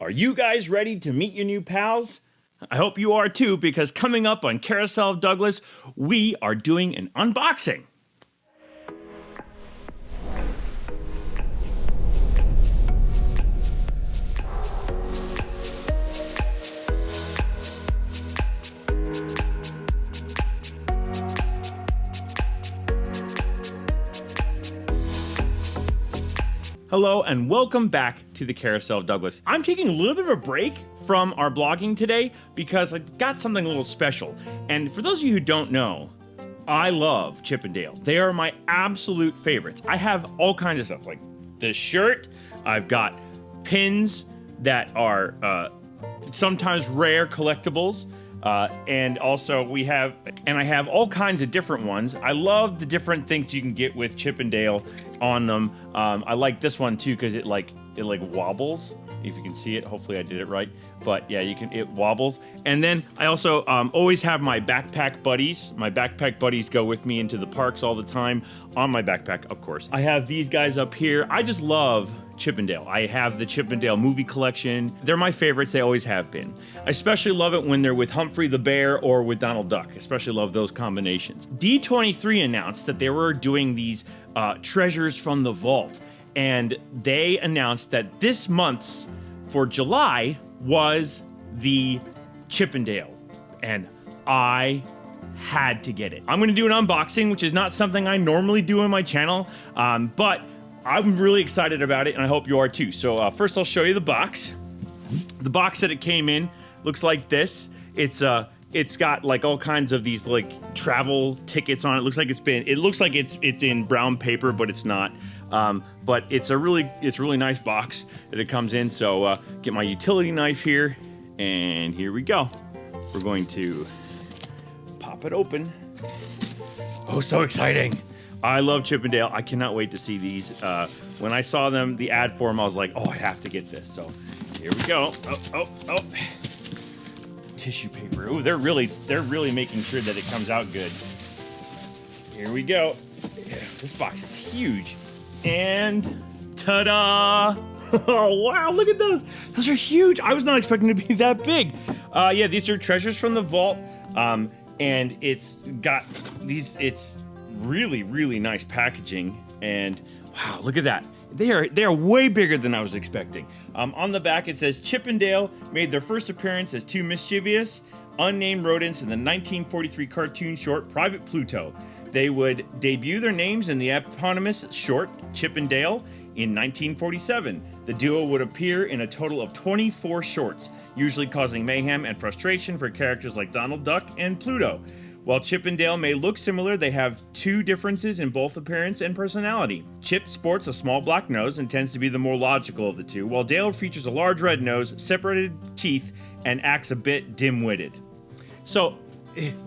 Are you guys ready to meet your new pals? I hope you are too, because coming up on Carousel of Douglas, we are doing an unboxing. Hello and welcome back to the Carousel of Douglas. I'm taking a little bit of a break from our blogging today because I got something a little special. And for those of you who don't know, I love Chip and Dale. They are my absolute favorites. I have all kinds of stuff like this shirt. I've got pins that are sometimes rare collectibles. And also I have all kinds of different ones. I love the different things you can get with Chip and Dale on them. I like this one too because it wobbles. If you can see it, hopefully I did it right. But yeah, it wobbles. And then I also always have my backpack buddies. My backpack buddies go with me into the parks all the time on my backpack, of course. I have these guys up here. I just love Chip and Dale. I have the Chip and Dale movie collection. They're my favorites. They always have been. I especially love it when they're with Humphrey the Bear or with Donald Duck. I especially love those combinations. D23 announced that they were doing these treasures from the vault. And they announced that this month's, for July, was the Chip and Dale. And I had to get it. I'm gonna do an unboxing, which is not something I normally do on my channel, but I'm really excited about it, and I hope you are too. So first I'll show you the box. The box that it came in looks like this. It's got like all kinds of these like travel tickets on it. It looks like it's in brown paper, but it's not. But it's a really nice box that it comes in. So get my utility knife here, and here we go. We're going to pop it open. Oh, so exciting. I love Chip and Dale. I cannot wait to see these. When I saw them, the ad for them, I was like, oh, I have to get this. So here we go. Oh. Tissue paper. Ooh, they're really making sure that it comes out good. Here we go. Yeah, this box is huge. And ta-da! Oh, wow, look at those. Those are huge. I was not expecting to be that big. Yeah, these are treasures from the vault. And it's got these, it's really nice packaging. And wow, look at that. They are way bigger than I was expecting. On the back it says Chip and Dale made their first appearance as two mischievous, unnamed rodents in the 1943 cartoon short Private Pluto. They would debut their names in the eponymous short Chip and Dale in 1947. The duo would appear in a total of 24 shorts, usually causing mayhem and frustration for characters like Donald Duck and Pluto. While Chip and Dale may look similar, they have two differences in both appearance and personality. Chip sports a small black nose and tends to be the more logical of the two, while Dale features a large red nose, separated teeth, and acts a bit dim-witted. So,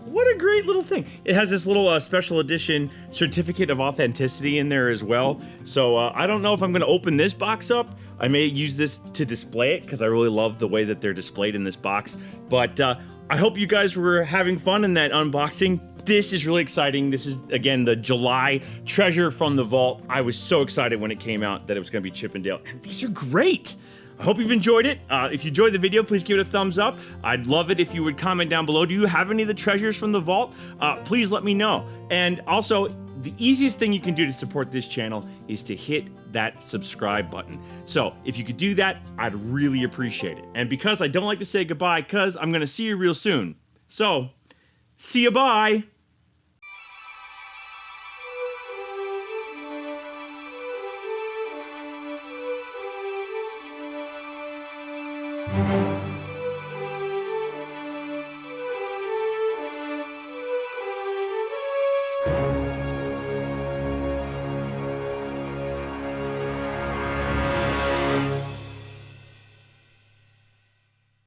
what a great little thing. It has this little special edition certificate of authenticity in there as well. So I don't know if I'm going to open this box up. I may use this to display it because I really love the way that they're displayed in this box. But I hope you guys were having fun in that unboxing. This is really exciting. This is, again, the July treasure from the vault. I was so excited when it came out that it was going to be Chip and Dale. And these are great. I hope you've enjoyed it. If you enjoyed the video, please give it a thumbs up. I'd love it if you would comment down below. Do you have any of the treasures from the vault? Please let me know. And also, the easiest thing you can do to support this channel is to hit that subscribe button. So if you could do that, I'd really appreciate it. And because I don't like to say goodbye, because I'm going to see you real soon. So, see you, bye.